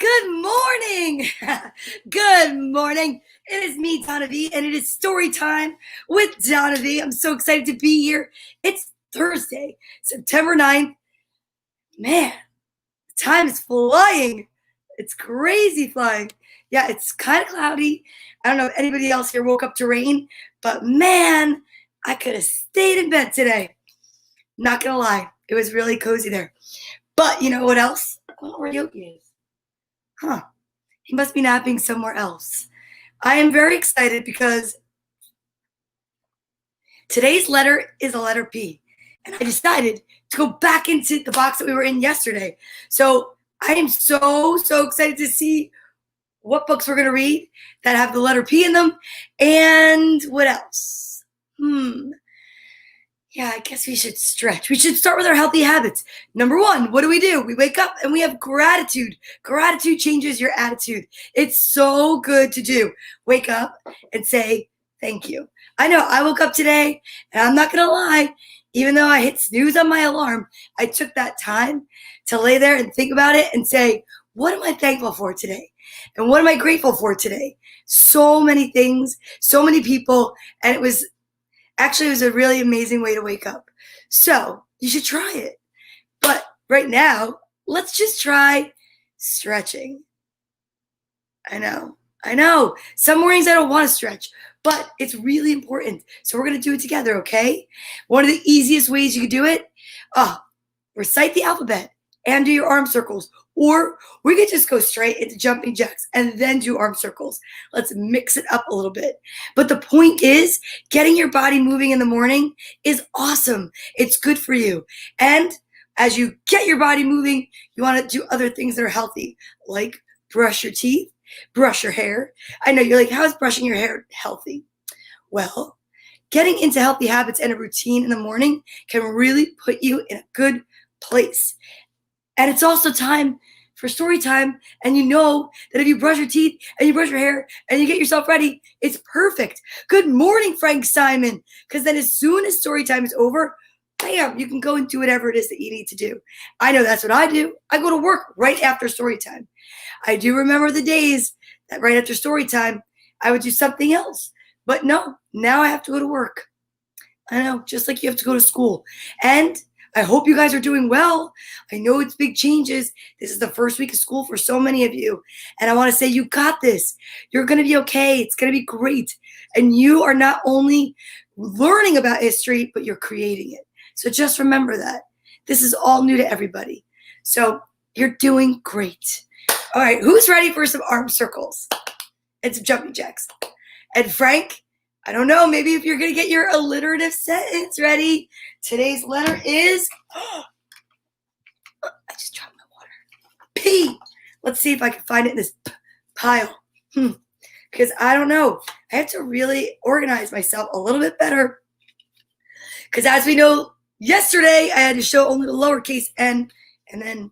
Good morning. Good morning. It is me, Donna Vee, and it is story time with Donna Vee. I'm so excited to be here. It's Thursday, September 9th. Man, the time is flying. It's crazy flying. Yeah, it's kind of cloudy. I don't know if anybody else here woke up to rain, but man, I could have stayed in bed today. Not gonna lie, it was really cozy there. But you know what else? I don't know where Yogi is. Huh. He must be napping somewhere else. I am very excited because today's letter is a letter P. And I decided to go back into the box that we were in yesterday. So I am so excited to see what books we're going to read that have the letter P in them. And what else? Yeah, I guess we should stretch. We should start with our healthy habits. Number one, what do? We wake up and we have gratitude. Gratitude changes your attitude. It's so good to do. Wake up and say, thank you. I know I woke up today and I'm not going to lie, even though I hit snooze on my alarm, I took that time to lay there and think about it and say, what am I thankful for today? And what am I grateful for today? So many things, so many people, and it was a really amazing way to wake up. So you should try it. But right now, let's just try stretching. I know. Some mornings I don't want to stretch, but it's really important. So we're going to do it together, okay? One of the easiest ways you can do it, recite the alphabet and do your arm circles. Or we could just go straight into jumping jacks and then do arm circles. Let's mix it up a little bit. But the point is, getting your body moving in the morning is awesome. It's good for you. And as you get your body moving, you want to do other things that are healthy, like brush your teeth, brush your hair. I know you're like, how is brushing your hair healthy? Well, getting into healthy habits and a routine in the morning can really put you in a good place. And it's also time for story time. And you know that if you brush your teeth and you brush your hair and you get yourself ready, it's perfect. Good morning, Frank Simon. Because then as soon as story time is over, bam, you can go and do whatever it is that you need to do. I know that's what I do. I go to work right after story time. I do remember the days that right after story time, I would do something else. But no, now I have to go to work. I know, just like you have to go to school. And I hope you guys are doing well. I know it's big changes. This is the first week of school for so many of you. And I want to say you got this. You're going to be okay. It's going to be great. And you are not only learning about history, but you're creating it. So just remember that. This is all new to everybody. So you're doing great. All right, who's ready for some arm circles and some jumping jacks? And Frank, I don't know, maybe if you're going to get your alliterative sentence ready. Today's letter is, I just dropped my water. P. Let's see if I can find it in this pile. Because I don't know. I have to really organize myself a little bit better. Because as we know, yesterday I had to show only the lowercase n and then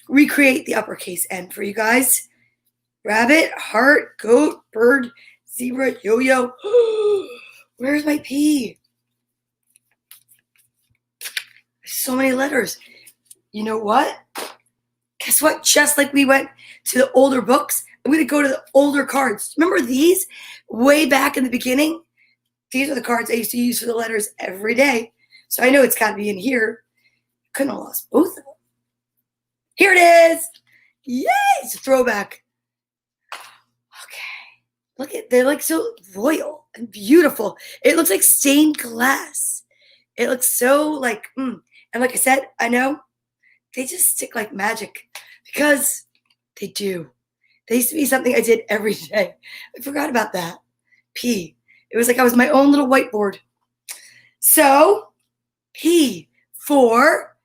recreate the uppercase n for you guys. Rabbit, heart, goat, bird, zebra, yo-yo. Where's my P? So many letters. You know what? Guess what? Just like we went to the older books, I'm going to go to the older cards. Remember these? Way back in the beginning? These are the cards I used to use for the letters every day. So I know it's got to be in here. Couldn't have lost both of them. Here it is. Yay! It's a throwback. Look at, they're like so royal and beautiful. It looks like stained glass. It looks so like, and like I said, I know they just stick like magic because they do. They used to be something I did every day. I forgot about that. P. It was like I was my own little whiteboard. So P for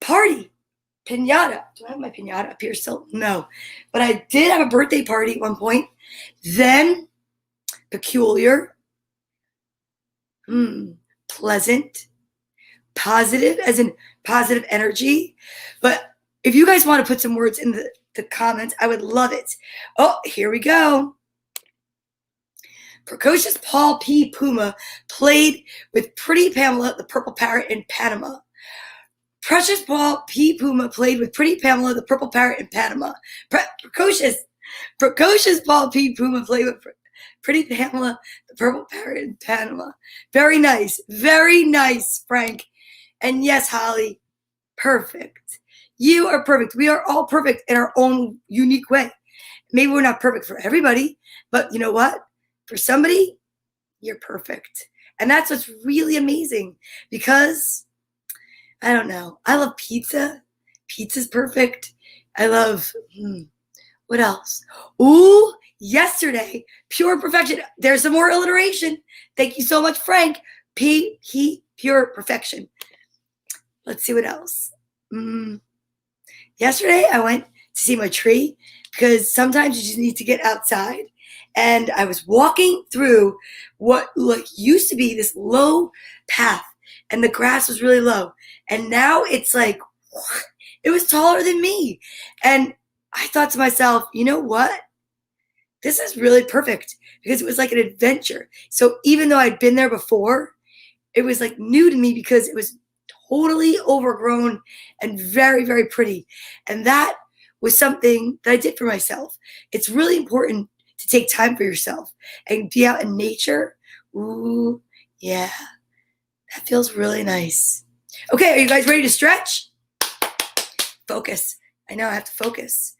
party. Piñata. Do I have my piñata up here still? No. But I did have a birthday party at one point. Then, peculiar, pleasant, positive, as in positive energy. But if you guys want to put some words in the comments, I would love it. Oh, here we go. Precocious Paul P. Puma played with Pretty Pamela, the purple parrot in Panama. Precious Paul P. Puma played with Pretty Pamela, the purple parrot in Panama. Precocious Paul P. Puma played with Pretty Pamela, the purple parrot in Panama. Very nice, Frank. And yes, Holly, perfect. You are perfect. We are all perfect in our own unique way. Maybe we're not perfect for everybody, but you know what? For somebody, you're perfect. And that's what's really amazing, because I don't know. I love pizza. Pizza's perfect. I love, what else? Ooh, yesterday, pure perfection. There's some more alliteration. Thank you so much, Frank. Pure perfection. Let's see what else. Yesterday, I went to see my tree, because sometimes you just need to get outside. And I was walking through what used to be this low path, and the grass was really low. And now it's like, it was taller than me. And I thought to myself, you know what? This is really perfect, because it was like an adventure. So even though I'd been there before, it was like new to me, because it was totally overgrown and very, very pretty. And that was something that I did for myself. It's really important to take time for yourself and be out in nature. Ooh, yeah, that feels really nice. Okay, are you guys ready to stretch? Focus. I know I have to focus.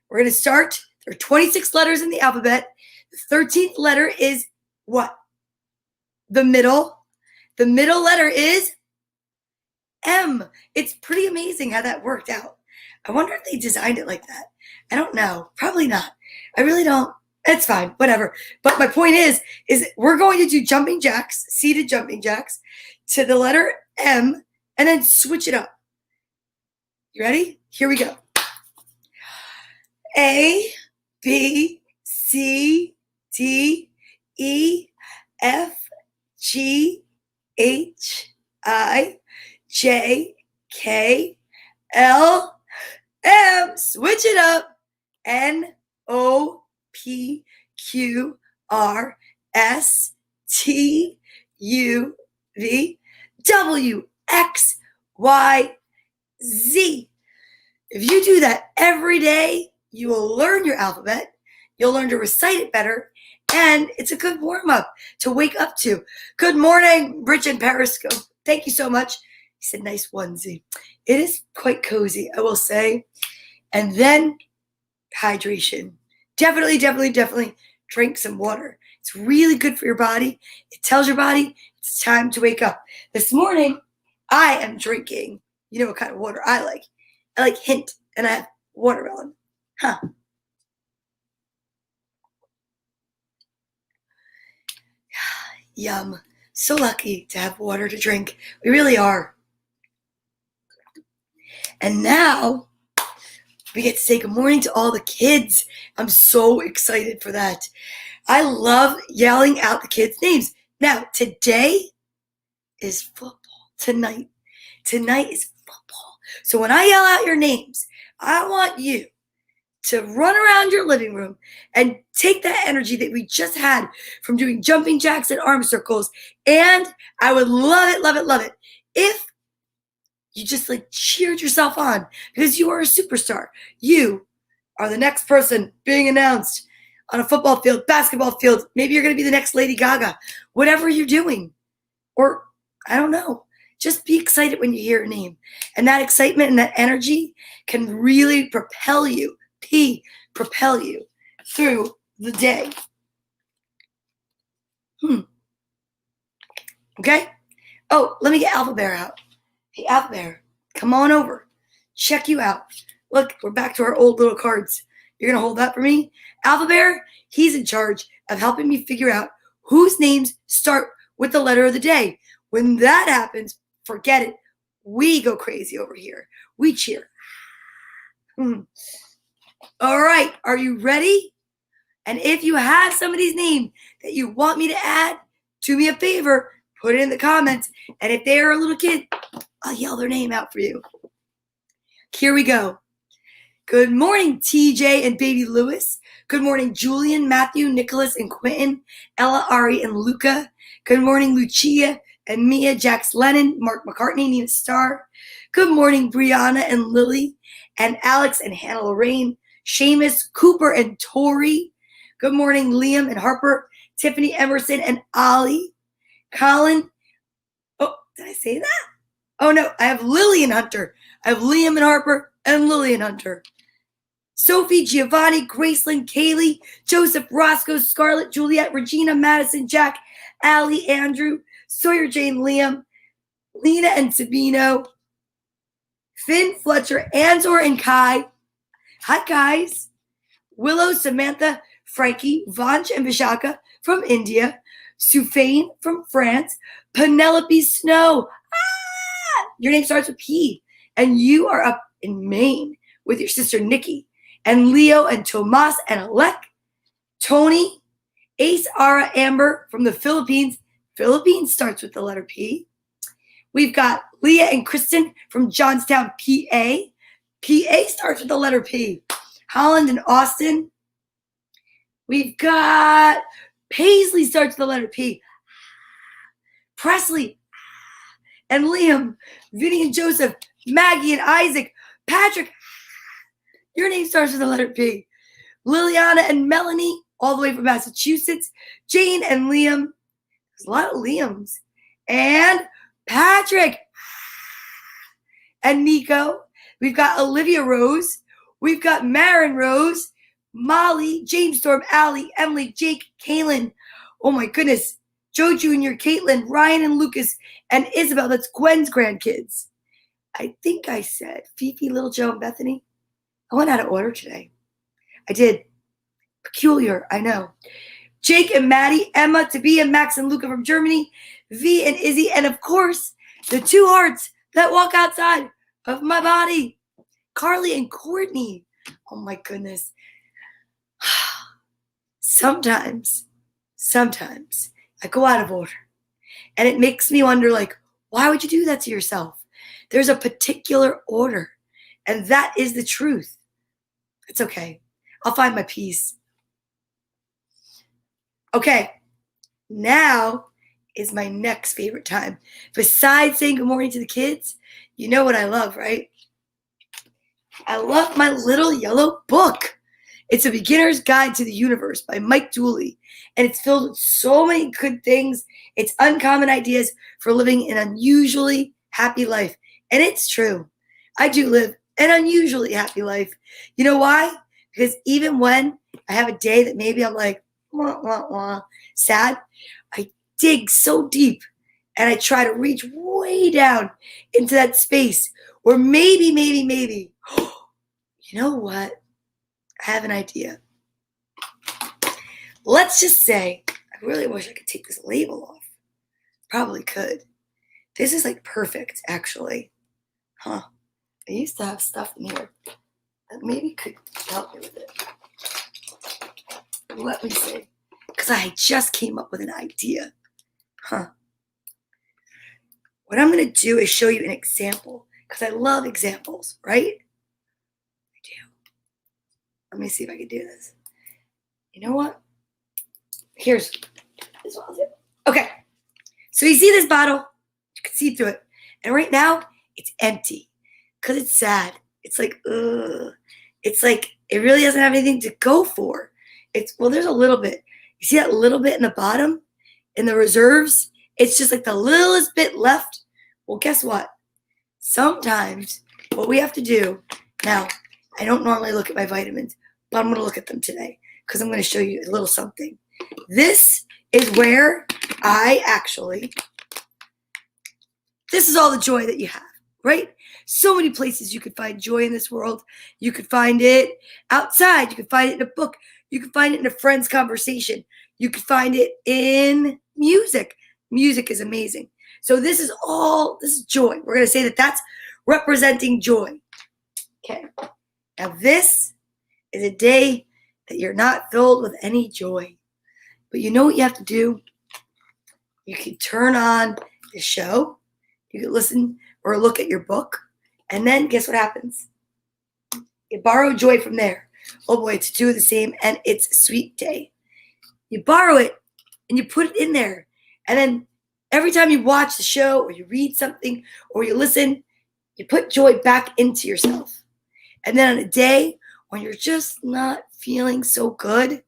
We're going to start. There are 26 letters in the alphabet. The 13th letter is what? The middle. The middle letter is M. It's pretty amazing how that worked out. I wonder if they designed it like that. I don't know. Probably not. I really don't. It's fine. Whatever. But my point is we're going to do jumping jacks, seated jumping jacks, to the letter M, and then switch it up. You ready? Here we go. A, B, C, D, E, F, G, H, I, J, K, L, M. Switch it up. N, O, P, Q, R, S, T, U, V, W, X, Y, Z. If you do that every day, you will learn your alphabet. You'll learn to recite it better. And it's a good warm-up to wake up to. Good morning, Rich and Periscope. Thank you so much. He said, nice onesie. It is quite cozy, I will say. And then hydration. Definitely drink some water. It's really good for your body. It tells your body it's time to wake up. This morning, I am drinking, you know what kind of water I like. I like Hint, and I have watermelon. Yum. So lucky to have water to drink. We really are. And now we get to say good morning to all the kids. I'm so excited for that. I love yelling out the kids' names. Now, today is football. Tonight is football. So when I yell out your names, I want you to run around your living room and take that energy that we just had from doing jumping jacks and arm circles. And I would love it if you just cheered yourself on, because you are a superstar. You are the next person being announced on a football field, basketball field. Maybe you're going to be the next Lady Gaga, whatever you're doing. Or I don't know. Just be excited when you hear a name. And that excitement and that energy can really propel you through the day. Okay? Oh, let me get Alpha Bear out. Hey, Alpha Bear, come on over. Check you out. Look, we're back to our old little cards. You're going to hold that for me? Alpha Bear, he's in charge of helping me figure out whose names start with the letter of the day. When that happens, forget it. We go crazy over here. We cheer. All right, are you ready? And if you have somebody's name that you want me to add, do me a favor, put it in the comments. And if they're a little kid, I'll yell their name out for you. Here we go. Good morning, TJ and baby Lewis. Good morning, Julian, Matthew, Nicholas, and Quentin, Ella, Ari, and Luca. Good morning, Lucia and Mia, Jax Lennon, Mark McCartney, Nina Starr. Good morning, Brianna and Lily, and Alex and Hannah Lorraine, Seamus, Cooper, and Tori. Good morning, Liam and Harper, Tiffany Emerson and Ollie, Colin. Oh, did I say that? Oh no, I have Lily and Hunter. I have Liam and Harper and Lily and Hunter. Sophie, Giovanni, Gracelyn, Kaylee, Joseph, Roscoe, Scarlett, Juliet, Regina, Madison, Jack, Allie, Andrew, Sawyer, Jane, Liam, Lena and Sabino, Finn, Fletcher, Anzor, and Kai. Hi, guys. Willow, Samantha, Frankie, Vanch, and Vishaka from India, Sufain from France, Penelope Snow. Your name starts with P, and you are up in Maine with your sister Nikki, and Leo and Tomas and Alec, Tony, Ace, Ara, Amber from the Philippines. Philippines starts with the letter P. We've got Leah and Kristen from Johnstown, PA. PA starts with the letter P. Holland and Austin. We've got Paisley starts with the letter P. Presley and Liam, Vinny and Joseph, Maggie and Isaac, Patrick. Your name starts with the letter P. Liliana and Melanie, all the way from Massachusetts. Jane and Liam. There's a lot of Liams. And Patrick and Nico. We've got Olivia Rose. We've got Marin Rose, Molly, James Storm, Allie, Emily, Jake, Kaylin. Oh my goodness. Joe Jr., Caitlin, Ryan and Lucas, and Isabel. That's Gwen's grandkids. I think I said Fifi, Little Joe, and Bethany. I went out of order today. I did. Peculiar, I know. Jake and Maddie, Emma, Tabia, Max, and Luca from Germany, V and Izzy, and of course, the two hearts that walk outside of my body, Carly and Courtney. Oh my goodness. Sometimes I go out of order, and it makes me wonder, like, why would you do that to yourself? There's a particular order, and that is the truth. It's okay. I'll find my peace. Okay, now is my next favorite time. Besides saying good morning to the kids, you know what I love, right? I love my little yellow book. It's A Beginner's Guide to the Universe by Mike Dooley, and it's filled with so many good things. It's uncommon ideas for living an unusually happy life. And it's true. I do live an unusually happy life. You know why? Because even when I have a day that maybe I'm like, wah, wah, wah, sad, I dig so deep and I try to reach way down into that space where maybe, you know what? I have an idea. Let's just say, I really wish I could take this label off. Probably could. This is like perfect, actually. Huh. I used to have stuff in here that maybe could help me with it. Let me see. Because I just came up with an idea. Huh. What I'm going to do is show you an example. Because I love examples, right? I do. Let me see if I can do this. You know what? Here's what I'll do. Okay. So you see this bottle? You can see through it. And right now, it's empty. Because it's sad. It's like, ugh. It's like, it really doesn't have anything to go for. Well, there's a little bit. You see that little bit in the bottom? In the reserves? It's just like the littlest bit left. Well, guess what? Sometimes what we have to do, now, I don't normally look at my vitamins, but I'm going to look at them today because I'm going to show you a little something. This is where this is all the joy that you have, right? So many places you could find joy in this world. You could find it outside. You could find it in a book. You could find it in a friend's conversation. You could find it in music. Music is amazing. So this is joy. We're going to say that that's representing joy. Okay. Now this is a day that you're not filled with any joy. But you know what you have to do? You can turn on the show. You can listen or look at your book. And then guess what happens? You borrow joy from there. Oh boy, it's two of the same, and it's a sweet day. You borrow it, and you put it in there. And then Every time you watch the show or you read something or you listen, you put joy back into yourself. And then on a day when you're just not feeling so good,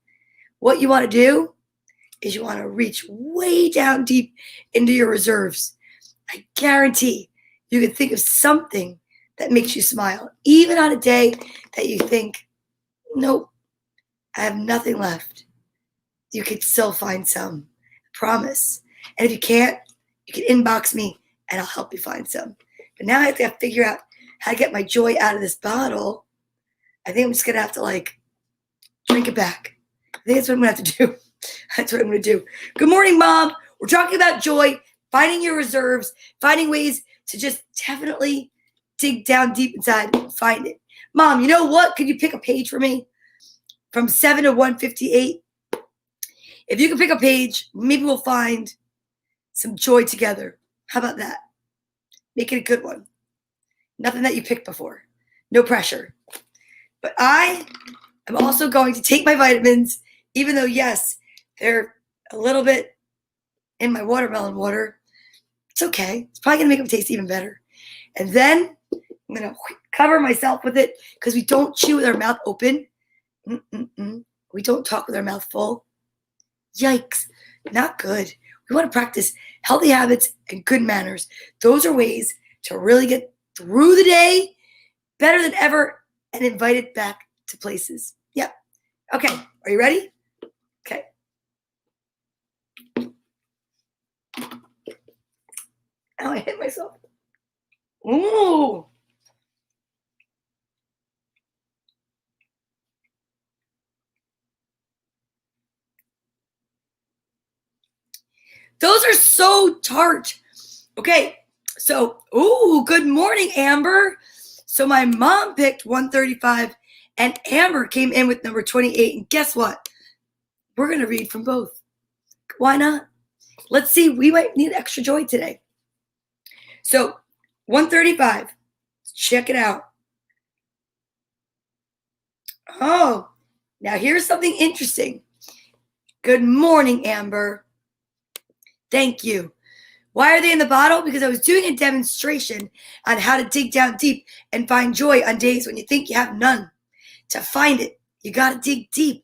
what you want to do is you want to reach way down deep into your reserves. I guarantee you can think of something that makes you smile, even on a day that you think, nope, I have nothing left. You could still find some, I promise. And if you can't, you can inbox me and I'll help you find some. But now I have to figure out how to get my joy out of this bottle. I think I'm just going to have to drink it back. I think that's what I'm going to have to do. That's what I'm going to do. Good morning, Mom. We're talking about joy, finding your reserves, finding ways to just definitely dig down deep inside and find it. Mom, you know what? Could you pick a page for me? From 7 to 158. If you can pick a page, maybe we'll find some joy together. How about that? Make it a good one. Nothing that you picked before. No pressure. But I am also going to take my vitamins, even though, yes, they're a little bit in my watermelon water. It's okay. It's probably going to make them taste even better. And then I'm going to cover myself with it because we don't chew with our mouth open. We don't talk with our mouth full. Yikes. Not good. We want to practice healthy habits and good manners. Those are ways to really get through the day better than ever and invite it back to places. Yep. Okay. Are you ready? Okay. Oh, I hit myself. Ooh. Those are so tart. Okay, so, good morning, Amber. So my mom picked 135, and Amber came in with number 28. And guess what? We're going to read from both. Why not? Let's see. We might need extra joy today. So 135. Check it out. Oh, now here's something interesting. Good morning, Amber. Thank you. Why are they in the bottle? Because I was doing a demonstration on how to dig down deep and find joy on days when you think you have none. To find it, you got to dig deep.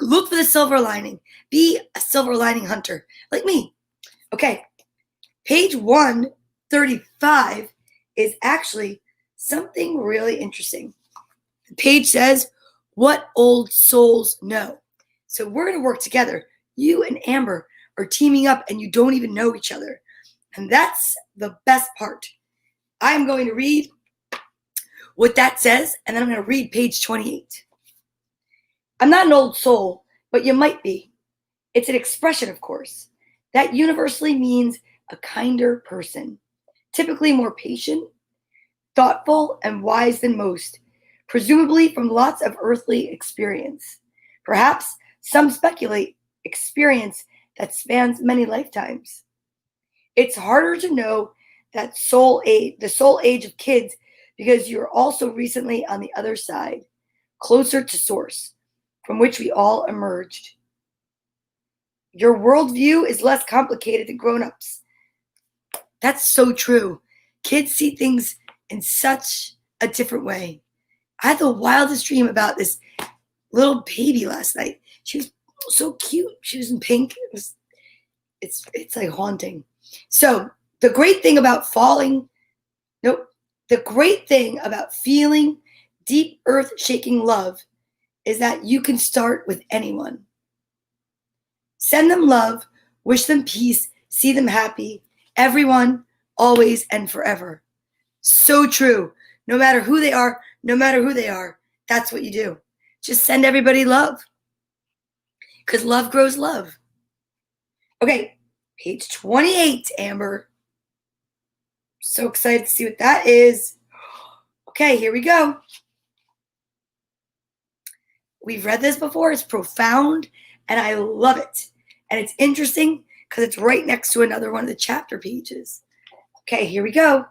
Look for the silver lining. Be a silver lining hunter, like me. Okay, page 135 is actually something really interesting. The page says, what old souls know. So we're going to work together. You and Amber are teaming up and you don't even know each other. And that's the best part. I'm going to read what that says, and then I'm going to read page 28. I'm not an old soul, but you might be. It's an expression, of course. That universally means a kinder person, typically more patient, thoughtful, and wise than most, presumably from lots of earthly experience. Perhaps some speculate experience that spans many lifetimes. It's harder to know that the soul age of kids because you're also recently on the other side, closer to source, from which we all emerged. Your worldview is less complicated than grown-ups. That's so true. Kids see things in such a different way. I had the wildest dream about this little baby last night. She was so cute. She was in pink. It's like haunting. So the great thing about feeling deep earth-shaking love is that you can start with anyone. Send them love, wish them peace, see them happy, everyone, always and forever. So true. No matter who they are, that's what you do. Just send everybody love. Because love grows love. Okay, page 28, Amber. So excited to see what that is. Okay, here we go. We've read this before. It's profound, and I love it. And it's interesting because it's right next to another one of the chapter pages. Okay, here we go.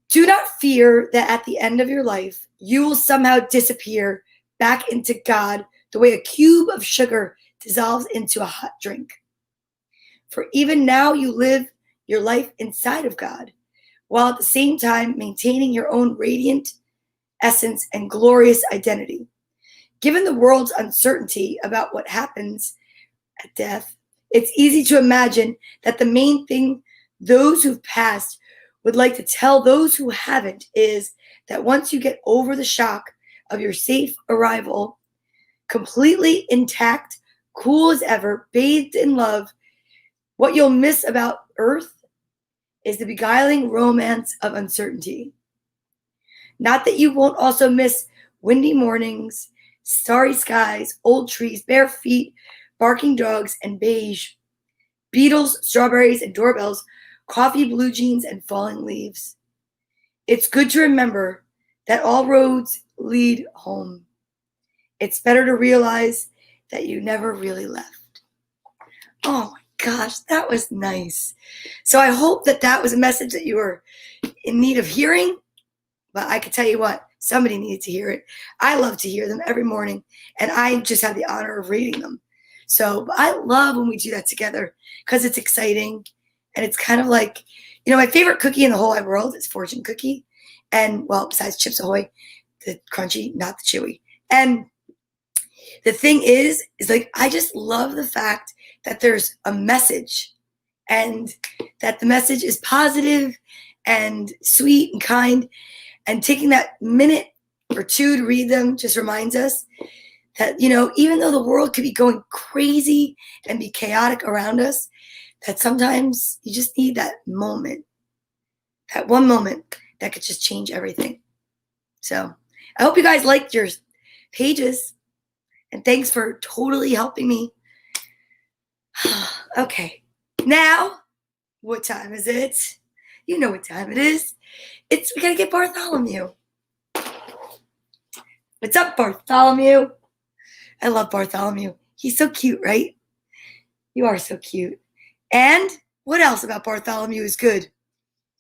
Do not fear that at the end of your life, you will somehow disappear back into God the way a cube of sugar dissolves into a hot drink. For even now you live your life inside of God, while at the same time maintaining your own radiant essence and glorious identity. Given the world's uncertainty about what happens at death, it's easy to imagine that the main thing those who've passed would like to tell those who haven't is that once you get over the shock of your safe arrival, completely intact, cool as ever, bathed in love, what you'll miss about Earth is the beguiling romance of uncertainty. Not that you won't also miss windy mornings, starry skies, old trees, bare feet, barking dogs, and beige, beetles, strawberries, and doorbells, coffee, blue jeans, and falling leaves. It's good to remember that all roads lead home. It's better to realize that you never really left. Oh my gosh, that was nice. So I hope that that was a message that you were in need of hearing. But I can tell you what, somebody needed to hear it. I love to hear them every morning, and I just have the honor of reading them. So I love when we do that together because it's exciting, and it's kind of like, my favorite cookie in the whole wide world is fortune cookie. And, well, besides Chips Ahoy, the crunchy, not the chewy. And the thing is like, I just love the fact that there's a message and that the message is positive and sweet and kind. And taking that minute or two to read them just reminds us that, even though the world could be going crazy and be chaotic around us, that sometimes you just need that moment, that one moment that could just change everything. So I hope you guys liked your pages, and thanks for totally helping me. Okay, now what time is it? You know what time it is. We gotta get Bartholomew. What's up, Bartholomew? I love Bartholomew. He's so cute, right? You are so cute. And what else about Bartholomew is good?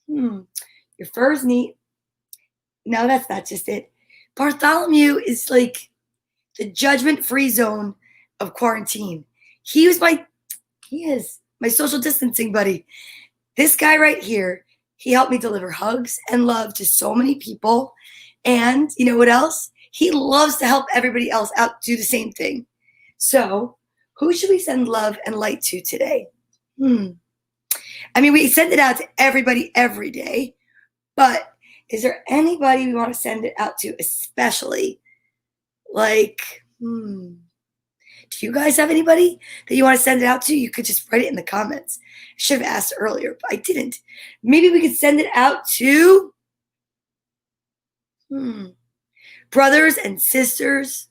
Your fur's neat. No, that's not just it. Bartholomew is like the judgment-free zone of quarantine. He is my social distancing buddy. This guy right here, he helped me deliver hugs and love to so many people. And you know what else? He loves to help everybody else out do the same thing. So who should we send love and light to today? We send it out to everybody every day. But is there anybody we want to send it out to especially? Do you guys have anybody that you want to send it out to? You could just write it in the comments. I should have asked earlier, but I didn't. Maybe we could send it out to brothers and sisters.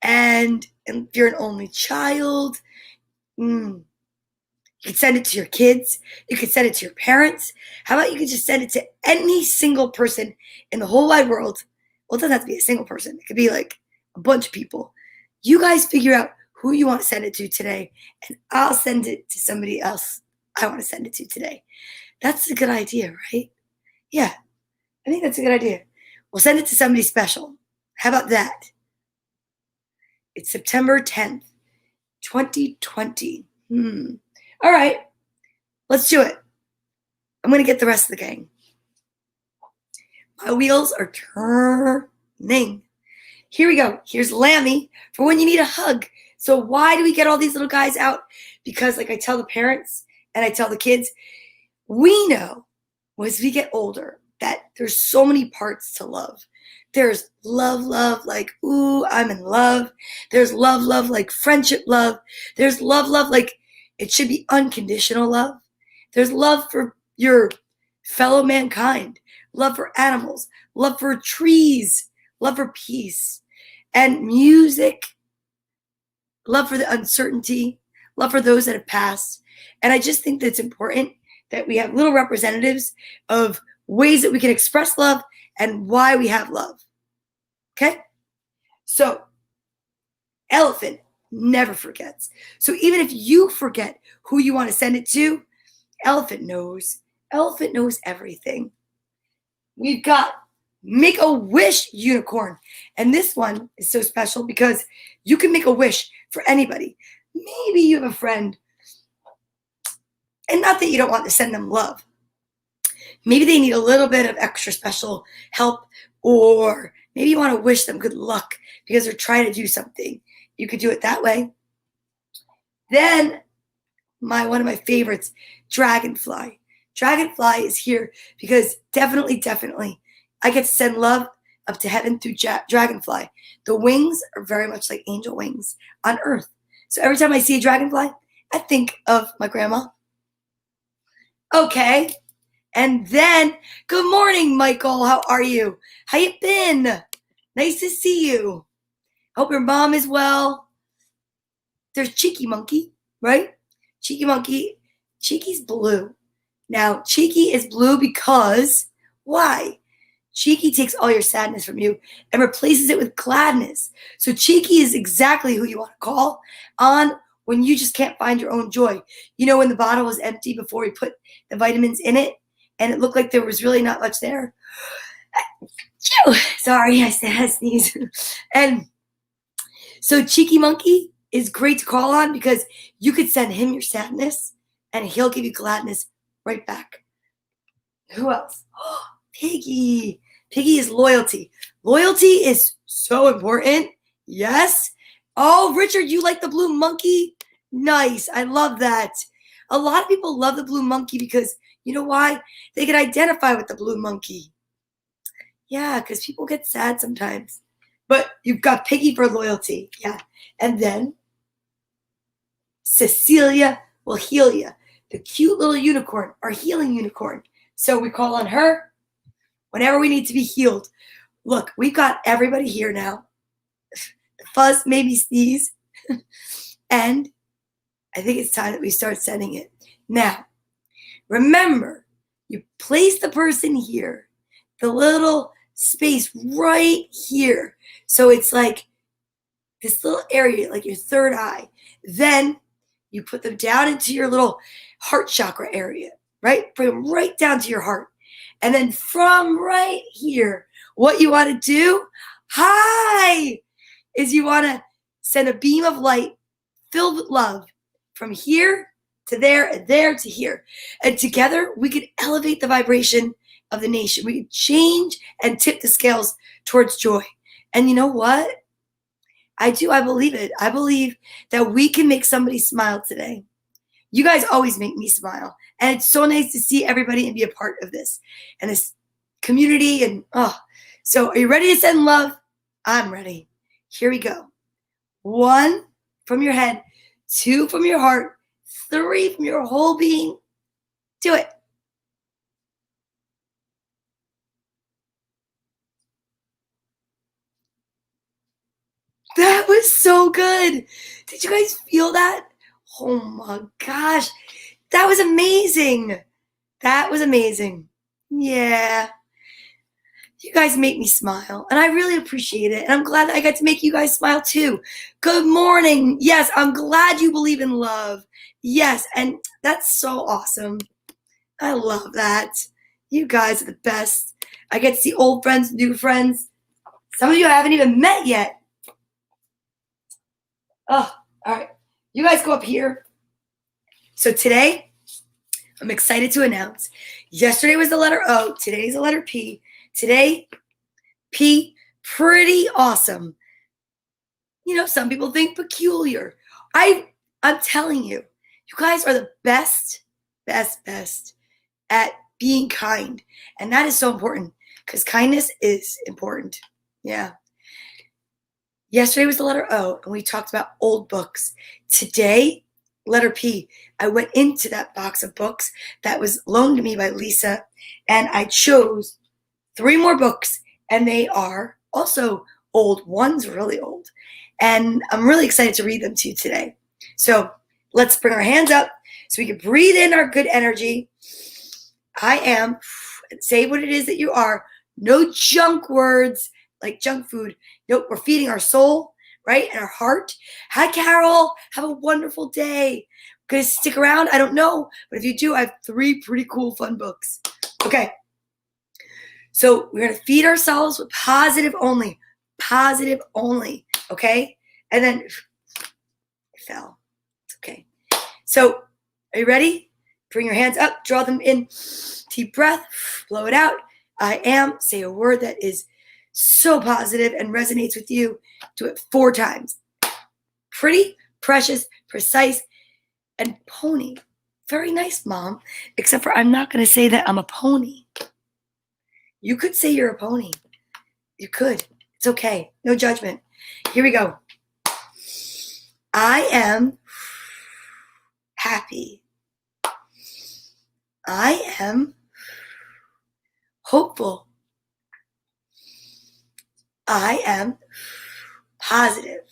And if you're an only child, you could send it to your kids. You could send it to your parents. How about you could just send it to any single person in the whole wide world? Well, it doesn't have to be a single person. It could be like a bunch of people. You guys figure out who you want to send it to today, and I'll send it to somebody else I want to send it to today. That's a good idea, right? Yeah, I think that's a good idea. We'll send it to somebody special. How about that? It's September 10th, 2020. All right, let's do it. I'm going to get the rest of the gang. My wheels are turning. Here we go. Here's Lammy for when you need a hug. So why do we get all these little guys out? Because like I tell the parents and I tell the kids, we know as we get older that there's so many parts to love. There's love, like, ooh, I'm in love. There's love, like friendship love. There's love, like it should be unconditional love. There's love for your fellow mankind, love for animals, love for trees, love for peace and music, love for the uncertainty, love for those that have passed. And I just think that it's important that we have little representatives of ways that we can express love and why we have love. Okay? So, elephant never forgets. So even if you forget who you want to send it to, elephant knows. Elephant knows everything. We've got Make a Wish unicorn. And this one is so special because you can make a wish for anybody. Maybe you have a friend And not that you don't want to send them love. Maybe they need a little bit of extra special help, or maybe you want to wish them good luck because they're trying to do something. You could do it that way. Then one of my favorites, dragonfly. Dragonfly is here because definitely, I get to send love up to heaven through dragonfly. The wings are very much like angel wings on earth. So every time I see a dragonfly, I think of my grandma. Okay. And then, good morning, Michael. How are you? How you been? Nice to see you. Hope your mom is well. There's Cheeky Monkey, right? Cheeky Monkey. Cheeky's blue. Now, Cheeky is blue because, why? Cheeky takes all your sadness from you and replaces it with gladness. So Cheeky is exactly who you want to call on when you just can't find your own joy. You know, when the bottle was empty before we put the vitamins in it, and it looked like there was really not much there. Sorry, I sneezed. And so Cheeky Monkey is great to call on because you could send him your sadness and he'll give you gladness right back. Who else? Oh, Piggy. Piggy is loyalty. Loyalty is so important. Yes. Oh, Richard, you like the blue monkey? Nice. I love that. A lot of people love the blue monkey because, you know why? They can identify with the blue monkey. Yeah, because people get sad sometimes. But you've got Piggy for loyalty. Yeah. And then Cecilia will heal you. The cute little unicorn, our healing unicorn. So we call on her whenever we need to be healed. Look, we've got everybody here now. The fuzz made me sneeze. And I think it's time that we start sending it. Now, remember, you place the person here, the little space right here. So it's like this little area, like your third eye. Then you put them down into your little heart chakra area, right? Bring them right down to your heart. And then from right here, what you want to do, is you want to send a beam of light filled with love from here to there and there to here. And together, we could elevate the vibration of the nation. We could change and tip the scales towards joy. And you know what? I believe it. I believe that we can make somebody smile today. You guys always make me smile. And it's so nice to see everybody and be a part of this and this community. And so are you ready to send love? I'm ready. Here we go. 1 from your head, 2 from your heart, 3 from your whole being. Do it. That was so good. Did you guys feel that? Oh my gosh. That was amazing. That was amazing. Yeah. You guys make me smile, and I really appreciate it. And I'm glad that I got to make you guys smile too. Good morning. Yes, I'm glad you believe in love. Yes, and that's so awesome. I love that. You guys are the best. I get to see old friends, new friends. Some of you I haven't even met yet. Oh, all right. You guys go up here. So today, I'm excited to announce. Yesterday was the letter O. Today's the letter P. Today, P, pretty awesome. You know, some people think peculiar. I'm telling you, you guys are the best at being kind. And that is so important because kindness is important. Yeah. Yesterday was the letter O, and we talked about old books. Today, letter P. I went into that box of books that was loaned to me by Lisa, and I chose 3 more books, and they are also old. One's really old, and I'm really excited to read them to you today. So let's bring our hands up so we can breathe in our good energy. I am, say what it is that you are. No junk words like junk food. Nope, we're feeding our soul, right, and our heart. Hi, Carol. Have a wonderful day. Gonna stick around? I don't know, but if you do, I have 3 pretty cool, fun books. Okay. So we're going to feed ourselves with positive only, okay? And then it fell. It's okay. So are you ready? Bring your hands up, draw them in. Deep breath, blow it out. I am. Say a word that is so positive and resonates with you. Do it 4 times. Pretty, precious, precise, and pony. Very nice, Mom. Except for I'm not going to say that I'm a pony. You could say you're a pony. You could. It's okay. No judgment. Here we go. I am happy. I am hopeful. I am positive.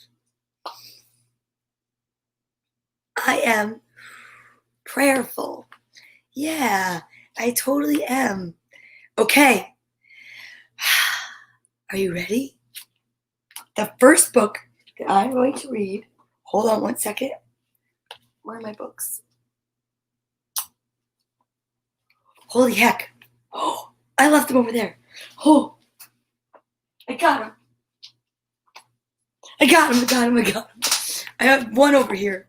I am prayerful. Yeah, I totally am. Okay. Are you ready? The first book that I'm going to read. Hold on one second. Where are my books? Holy heck. Oh, I left them over there. Oh, I got them. I got them. I have one over here.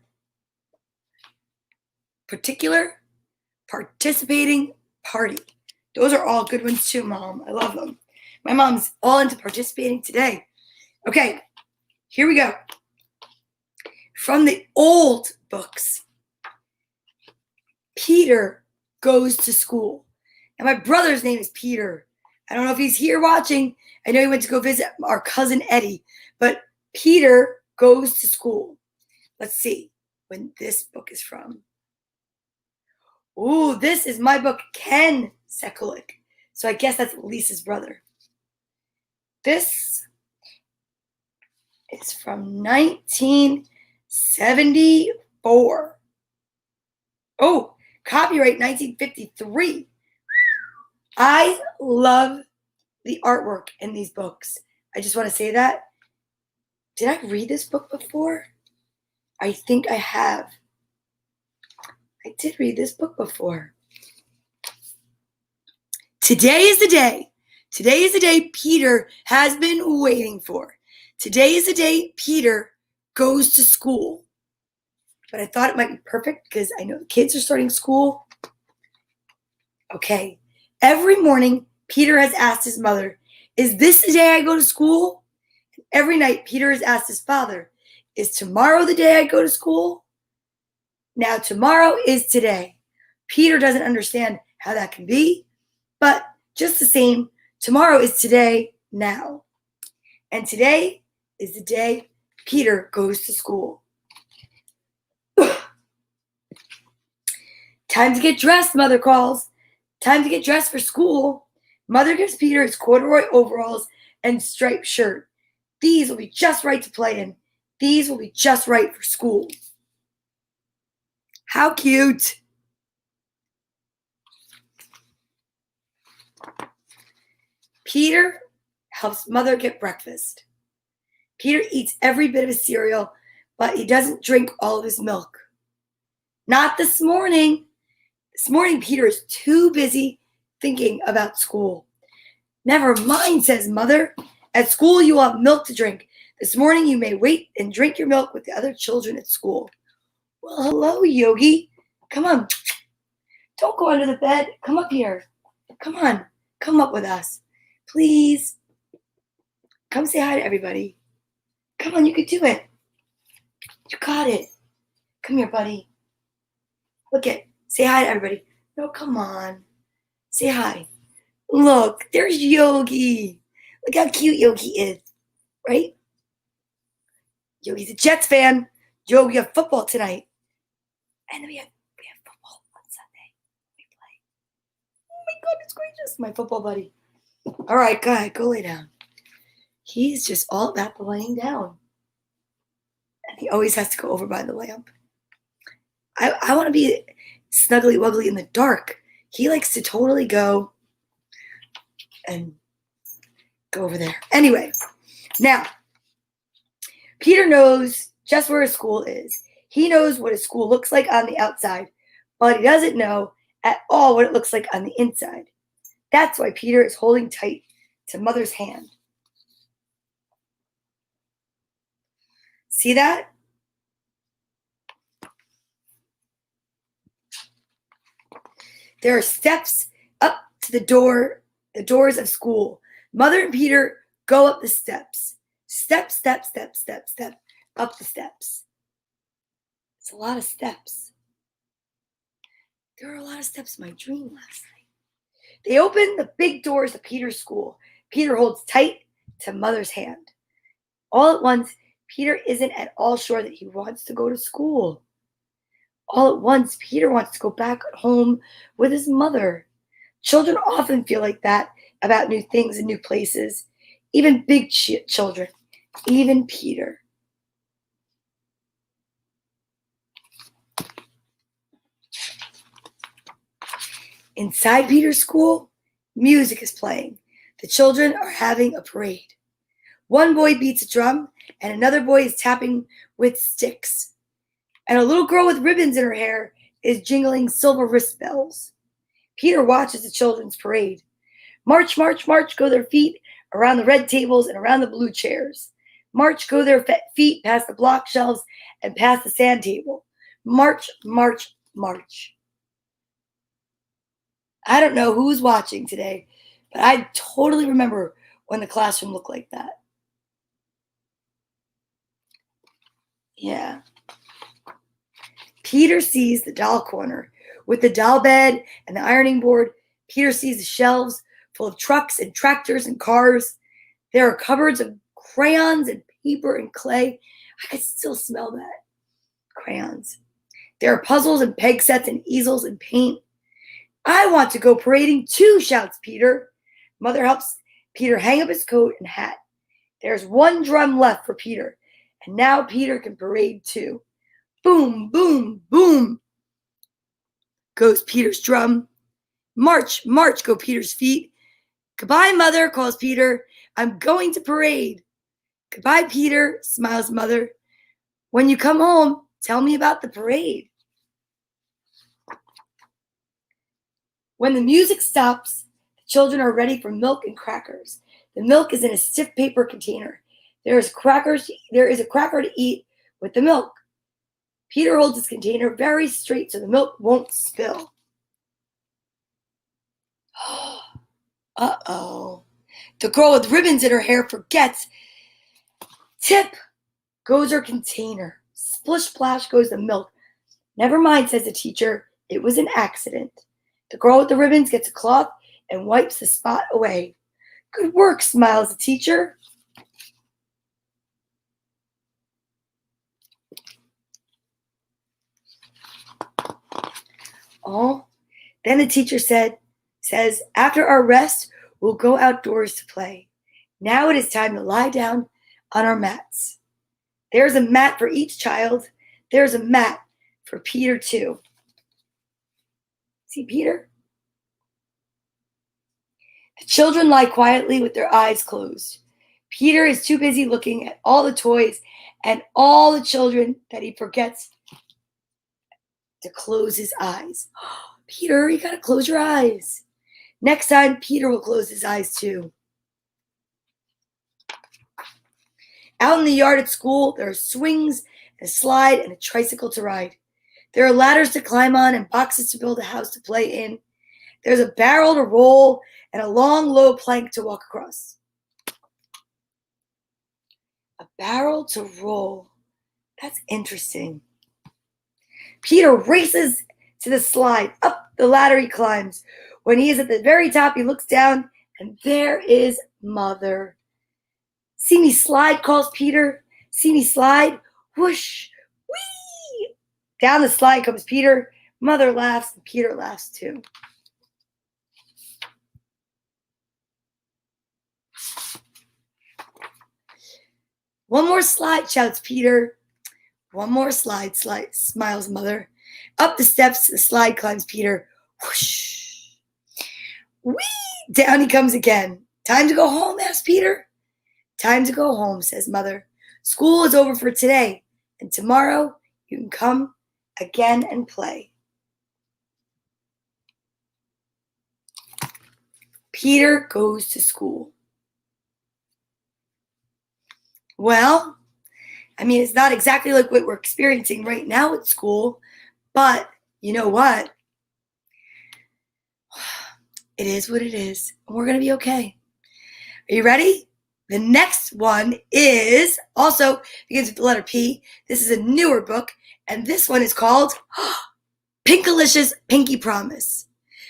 Particular, participating, party. Those are all good ones too, Mom. I love them. My mom's all into participating today. Okay, here we go. From the old books, Peter goes to school. And my brother's name is Peter. I don't know if he's here watching. I know he went to go visit our cousin Eddie. But Peter goes to school. Let's see when this book is from. Ooh, this is my book, Ken Sekulik. So I guess that's Lisa's brother. This is from 1974. Oh, copyright 1953. I love the artwork in these books. I just want to say that. Did I read this book before? I think I have. I did read this book before. Today is the day. Today is the day Peter has been waiting for. Today is the day Peter goes to school. But I thought it might be perfect because I know the kids are starting school. Okay. Every morning, Peter has asked his mother, is this the day I go to school? And every night, Peter has asked his father, is tomorrow the day I go to school? Now, tomorrow is today. Peter doesn't understand how that can be, but just the same, tomorrow is today now. And today is the day Peter goes to school. Time to get dressed, Mother calls. Time to get dressed for school. Mother gives Peter his corduroy overalls and striped shirt. These will be just right to play in. These will be just right for school. How cute. Peter helps Mother get breakfast. Peter eats every bit of his cereal, but he doesn't drink all of his milk. Not this morning. This morning, Peter is too busy thinking about school. Never mind, says Mother. At school, you will have milk to drink. This morning, you may wait and drink your milk with the other children at school. Well, hello, Yogi. Come on. Don't go under the bed. Come up here. Come on. Come up with us. Please. Come say hi to everybody. Come on, you can do it. You got it. Come here, buddy. Look it. Say hi to everybody. No, come on. Say hi. Look, there's Yogi. Look how cute Yogi is. Right? Yogi's a Jets fan. Yo, we have football tonight. And then we have football on Sunday. We play. Oh my goodness gracious. My football buddy. All right, go ahead. Go lay down. He's just all about the laying down. And he always has to go over by the lamp. I want to be snuggly wuggly in the dark. He likes to totally go and go over there. Anyway, now, Peter knows just where his school is. He knows what his school looks like on the outside, but he doesn't know at all what it looks like on the inside. That's why Peter is holding tight to Mother's hand. See that? There are steps up to the doors of school. Mother and Peter go up the steps. Step, step, step, step, step, up the steps. It's a lot of steps. There were a lot of steps in my dream last night. They open the big doors of Peter's school. Peter holds tight to Mother's hand. All at once, Peter isn't at all sure that he wants to go to school. All at once, Peter wants to go back home with his mother. Children often feel like that about new things and new places, even big children, even Peter. Inside Peter's school, music is playing. The children are having a parade. One boy beats a drum, and another boy is tapping with sticks. And a little girl with ribbons in her hair is jingling silver wrist bells. Peter watches the children's parade. March, march, march, go their feet around the red tables and around the blue chairs. March, go their feet past the block shelves and past the sand table. March, march, march. I don't know who's watching today, but I totally remember when the classroom looked like that. Yeah. Peter sees the doll corner with the doll bed and the ironing board. Peter sees the shelves full of trucks and tractors and cars. There are cupboards of crayons and paper and clay. I could still smell that. Crayons. There are puzzles and peg sets and easels and paint. I want to go parading too, shouts Peter. Mother helps Peter hang up his coat and hat. There's one drum left for Peter, and now Peter can parade too. Boom, boom, boom goes Peter's drum. March, march go Peter's feet. Goodbye, Mother, calls Peter. I'm going to parade. Goodbye, Peter, smiles Mother. When you come home, tell me about the parade. When the music stops, the children are ready for milk and crackers. The milk is in a stiff paper container. There is a cracker to eat with the milk. Peter holds his container very straight so the milk won't spill. Uh-oh. The girl with ribbons in her hair forgets. Tip goes her container. Splish splash goes the milk. Never mind, says the teacher. It was an accident. The girl with the ribbons gets a cloth and wipes the spot away. Good work, smiles the teacher. Oh, then the teacher says, after our rest, we'll go outdoors to play. Now it is time to lie down on our mats. There's a mat for each child. There's a mat for Peter too. See Peter? The children lie quietly with their eyes closed. Peter is too busy looking at all the toys and all the children that he forgets to close his eyes. Peter, you gotta close your eyes. Next time, Peter will close his eyes too. Out in the yard at school, there are swings, and a slide, and a tricycle to ride. There are ladders to climb on and boxes to build a house to play in. There's a barrel to roll and a long, low plank to walk across. A barrel to roll. That's interesting. Peter races to the slide. Up the ladder he climbs. When he is at the very top, he looks down, and there is Mother. See me slide, calls Peter. See me slide. Whoosh, whee! Down the slide comes Peter. Mother laughs, and Peter laughs too. One more slide, shouts Peter. One more slide, smiles Mother. Up the steps, the slide climbs Peter. Whoosh! Whee! Down he comes again. Time to go home, asks Peter. Time to go home, says Mother. School is over for today, and tomorrow you can come again and play. Peter goes to school. Well, I mean, it's not exactly like what we're experiencing right now at school, but you know what? It is what it is. We're going to be okay. Are you ready? The next one is also begins with the letter P. This is a newer book, and this one is called Pinkalicious Pinky Promise.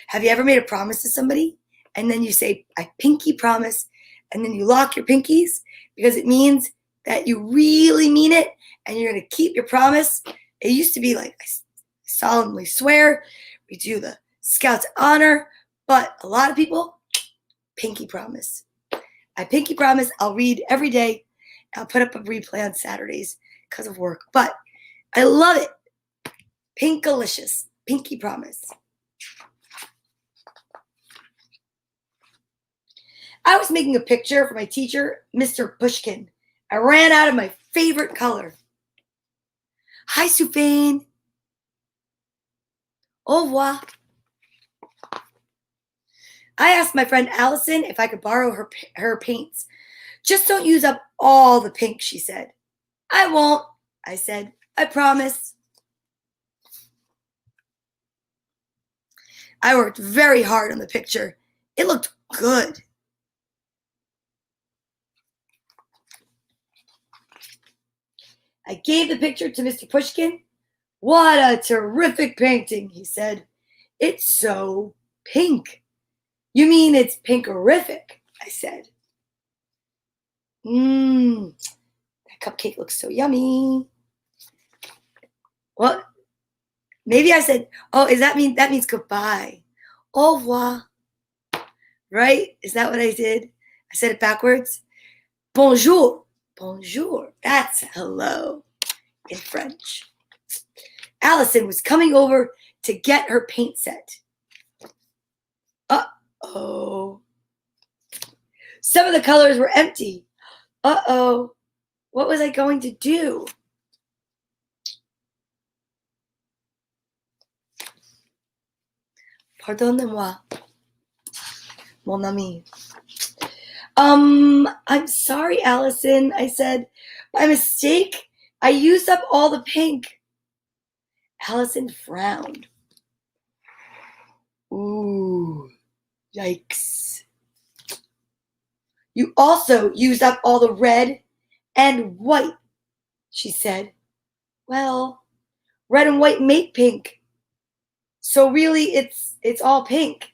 Have you ever made a promise to somebody and then you say, I pinky promise, and then you lock your pinkies because it means that you really mean it and you're going to keep your promise? It used to be like, I solemnly swear, we do the Scouts honor, but a lot of people, pinky promise. I pinky promise I'll read every day. I'll put up a replay on Saturdays because of work, but I love it. Pinkalicious, pinky promise. I was making a picture for my teacher, Mr. Pushkin. I ran out of my favorite color. Hi, Sufane. Au revoir. I asked my friend Allison if I could borrow her paints. Just don't use up all the pink, she said. I won't, I said. I promise. I worked very hard on the picture. It looked good. I gave the picture to Mr. Pushkin. What a terrific painting, he said. It's so pink. You mean it's pinkerific, I said. That cupcake looks so yummy. What? Maybe I said, that means goodbye. Au revoir. Right? Is that what I did? I said it backwards. Bonjour. Bonjour. That's hello in French. Allison was coming over to get her paint set. Uh-oh. Some of the colors were empty. Uh-oh. What was I going to do? Pardonnez-moi, mon ami. I'm sorry, Allison, I said. By mistake, I used up all the pink. Allison frowned. Ooh, yikes. You also used up all the red and white, she said. Well, red and white make pink. So really, it's all pink,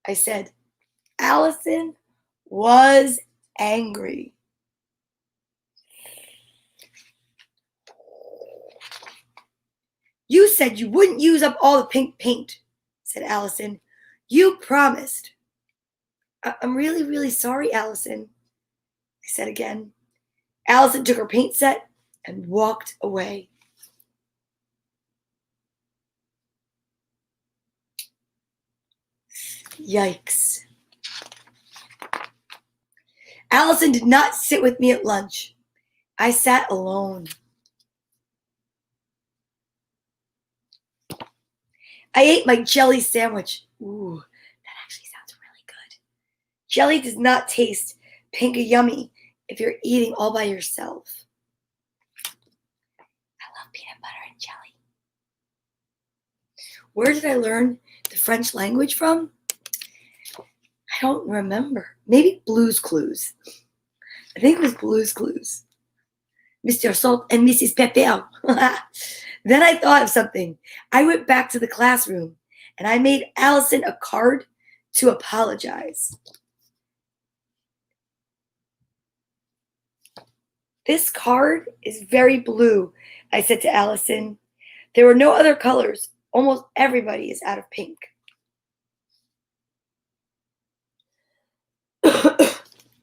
I said. Allison was angry. You said you wouldn't use up all the pink paint, said Allison. You promised. I'm really, really sorry, Allison, I said again. Allison took her paint set and walked away. Yikes. Allison did not sit with me at lunch. I sat alone. I ate my jelly sandwich. Ooh, that actually sounds really good. Jelly does not taste pink and yummy if you're eating all by yourself. I love peanut butter and jelly. Where did I learn the French language from? I don't remember. Maybe Blue's Clues. I think it was Blue's Clues. Mr. Salt and Mrs. Pepper. Then I thought of something. I went back to the classroom and I made Allison a card to apologize. This card is very blue, I said to Allison. There were no other colors. Almost everybody is out of pink.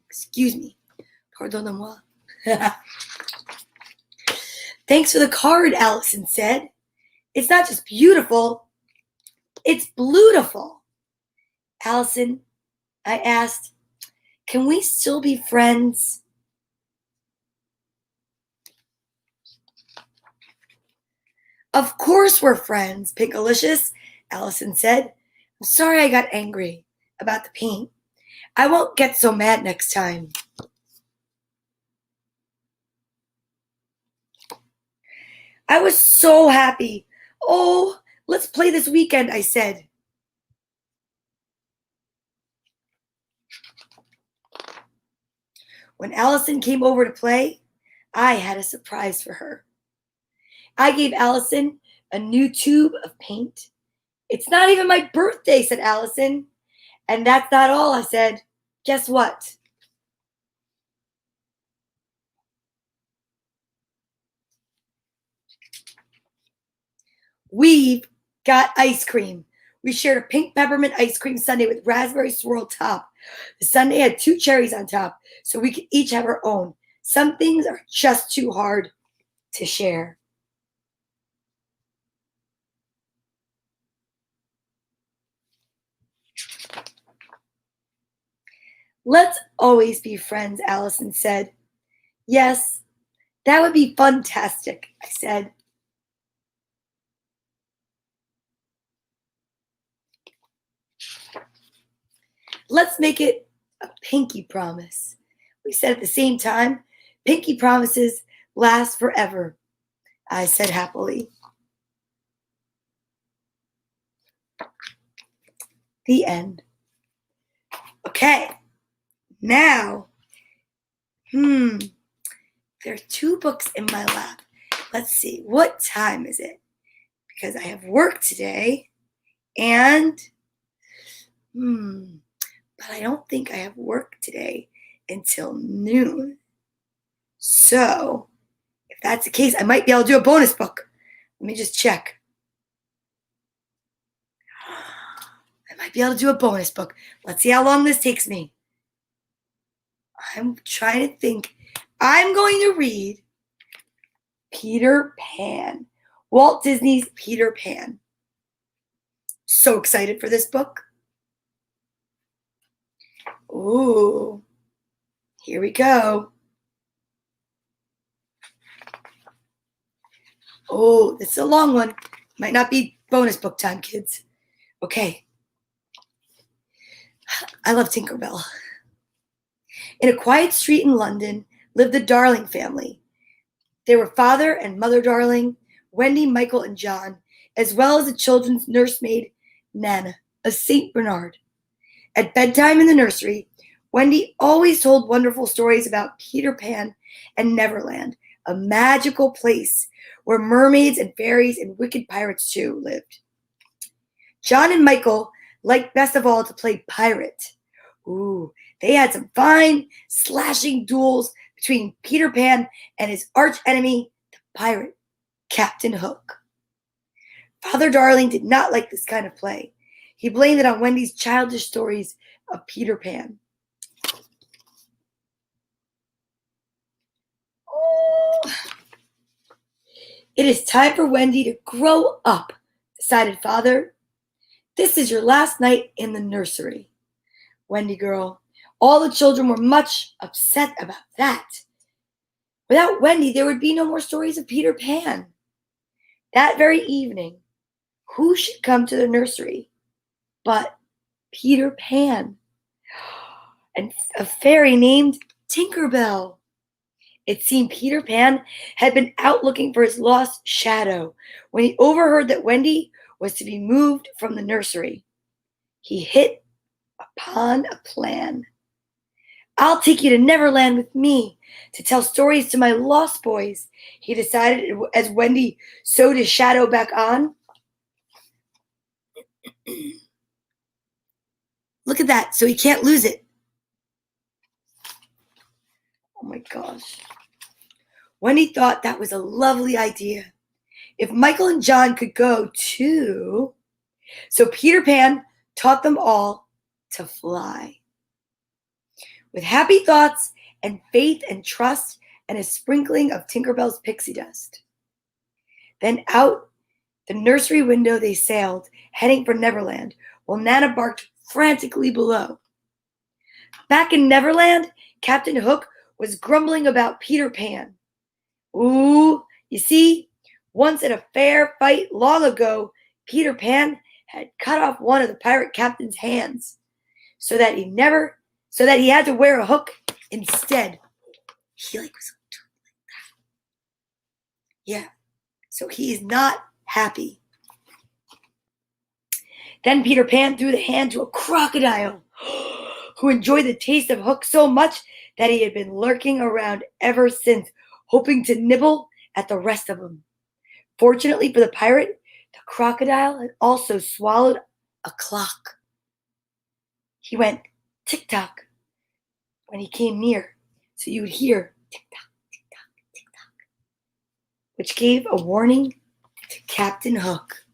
Excuse me. Pardonnez-moi. Thanks for the card, Allison said. It's not just beautiful, it's bluetiful. Allison, I asked, can we still be friends? Of course we're friends, Pinkalicious, Allison said. I'm sorry I got angry about the paint. I won't get so mad next time. I was so happy. Oh, let's play this weekend, I said. When Allison came over to play, I had a surprise for her. I gave Allison a new tube of paint. It's not even my birthday, said Allison. And that's not all, I said. Guess what? We've got ice cream. We shared a pink peppermint ice cream sundae with raspberry swirl top. The sundae had 2 cherries on top, so we could each have our own. Some things are just too hard to share. Let's always be friends, Allison said. Yes, that would be fantastic, I said. Let's make it a pinky promise, we said at the same time. Pinky promises last forever, I said happily. The end. Okay, now, there are 2 books in my lap. Let's see, what time is it? Because I have work today, and, but I don't think I have work today until noon. So, if that's the case, I might be able to do a bonus book. Let me just check. I might be able to do a bonus book. Let's see how long this takes me. I'm trying to think. I'm going to read Peter Pan, Walt Disney's Peter Pan. So excited for this book. Ooh, here we go. Oh, this is a long one. Might not be bonus book time, kids. Okay. I love Tinkerbell. In a quiet street in London lived the Darling family. They were Father and Mother Darling, Wendy, Michael, and John, as well as the children's nursemaid, Nana, a Saint Bernard. At bedtime in the nursery, Wendy always told wonderful stories about Peter Pan and Neverland, a magical place where mermaids and fairies and wicked pirates too lived. John and Michael liked best of all to play pirate. Ooh, they had some fine, slashing duels between Peter Pan and his arch enemy, the pirate, Captain Hook. Father Darling did not like this kind of play. He blamed it on Wendy's childish stories of Peter Pan. Oh, it is time for Wendy to grow up, decided Father. This is your last night in the nursery. Wendy girl, all the children were much upset about that. Without Wendy, there would be no more stories of Peter Pan. That very evening, who should come to the nursery but Peter Pan and a fairy named Tinkerbell. It seemed Peter Pan had been out looking for his lost shadow when he overheard that Wendy was to be moved from the nursery. He hit upon a plan. I'll take you to Neverland with me to tell stories to my lost boys, he decided as Wendy sewed his shadow back on. Look at that, so he can't lose it. Oh my gosh. Wendy thought that was a lovely idea. If Michael and John could go too. So Peter Pan taught them all to fly. With happy thoughts and faith and trust and a sprinkling of Tinkerbell's pixie dust. Then out the nursery window they sailed, heading for Neverland, while Nana barked frantically below. Back in Neverland, Captain Hook was grumbling about Peter Pan. Ooh, you see, once in a fair fight long ago, Peter Pan had cut off one of the pirate captain's hands, so that he had to wear a hook instead. He was like that. Yeah, so he is not happy. Then Peter Pan threw the hand to a crocodile, who enjoyed the taste of Hook so much that he had been lurking around ever since, hoping to nibble at the rest of them. Fortunately for the pirate, the crocodile had also swallowed a clock. He went tick-tock when he came near, so you would hear tick-tock, tick-tock, tick-tock, which gave a warning to Captain Hook.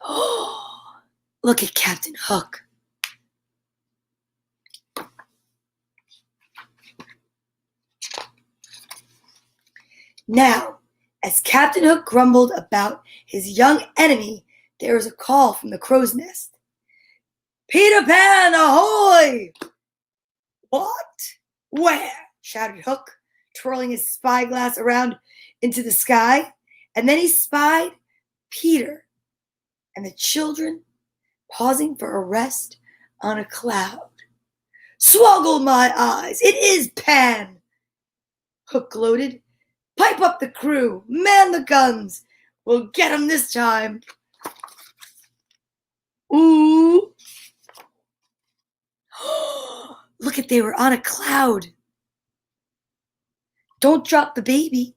Oh, look at Captain Hook. Now, as Captain Hook grumbled about his young enemy, there was a call from the crow's nest. "Peter Pan, ahoy!" "What? Where?" shouted Hook, twirling his spyglass around into the sky, and then he spied Peter and the children pausing for a rest on a cloud. "Swoggle my eyes, it is Pan!" Hook gloated. "Pipe up the crew, man the guns. We'll get 'em this time." Ooh. Look at, they were on a cloud. Don't drop the baby.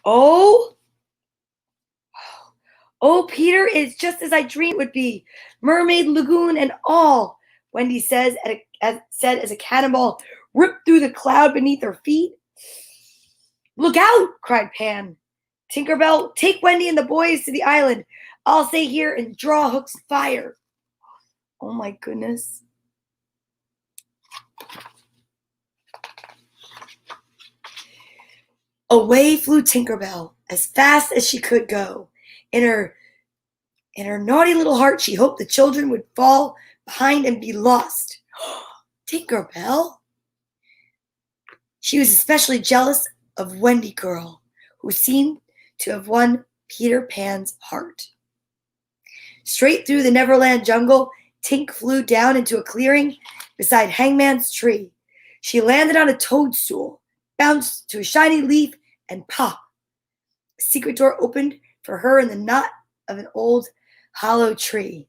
Oh, Peter, it's just as I dreamed it would be. Mermaid Lagoon and all, Wendy said as a cannonball ripped through the cloud beneath her feet. "Look out!" cried Pan. "Tinkerbell, take Wendy and the boys to the island. I'll stay here and draw Hook's fire." Oh my goodness. Away flew Tinkerbell as fast as she could go. In her naughty little heart, she hoped the children would fall behind and be lost. Tinkerbell. She was especially jealous of Wendy Girl, who seemed to have won Peter Pan's heart. Straight through the Neverland jungle, Tink flew down into a clearing beside Hangman's tree. She landed on a toadstool, bounced to a shiny leaf, and pop! A secret door opened for her in the knot of an old hollow tree.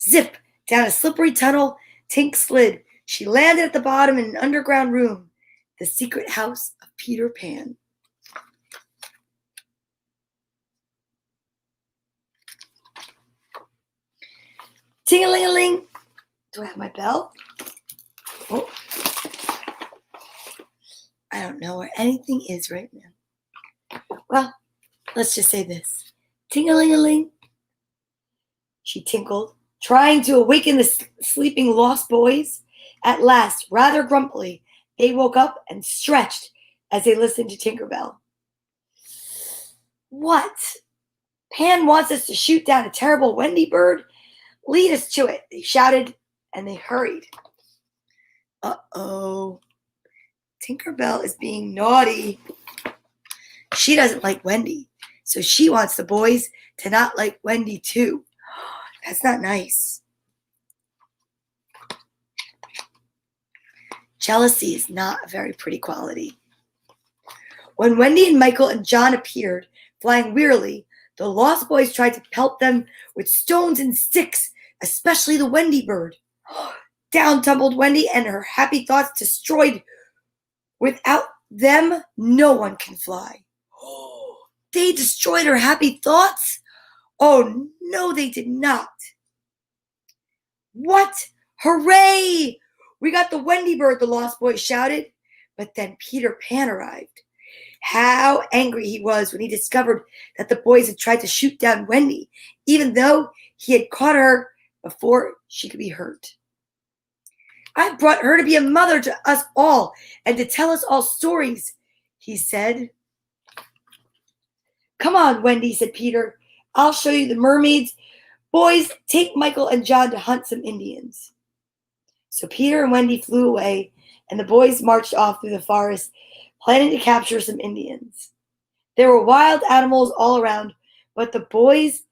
Zip! Down a slippery tunnel, Tink slid. She landed at the bottom in an underground room, the secret house of Peter Pan. Ting-a-ling-a-ling. Do I have my bell? Oh. I don't know where anything is right now. Well, let's just say this. Ting-a-ling-a-ling. She tinkled, trying to awaken the sleeping lost boys. At last, rather grumpily, they woke up and stretched as they listened to Tinkerbell. "What? Pan wants us to shoot down a terrible Wendy bird? Lead us to it," they shouted, and they hurried. Uh-oh. Tinkerbell is being naughty. She doesn't like Wendy, so she wants the boys to not like Wendy too. That's not nice. Jealousy is not a very pretty quality. When Wendy and Michael and John appeared, flying wearily, the Lost Boys tried to pelt them with stones and sticks, especially the Wendy bird. Down tumbled Wendy and her happy thoughts destroyed. Without them, no one can fly. They destroyed her happy thoughts? Oh, no, they did not. What? Hooray! We got the Wendy bird, the Lost Boys shouted. But then Peter Pan arrived. How angry he was when he discovered that the boys had tried to shoot down Wendy, even though he had caught her before she could be hurt. "I brought her to be a mother to us all and to tell us all stories," he said. "Come on, Wendy," said Peter. "I'll show you the mermaids. Boys, take Michael and John to hunt some Indians." So Peter and Wendy flew away, and the boys marched off through the forest, planning to capture some Indians. There were wild animals all around, but the boys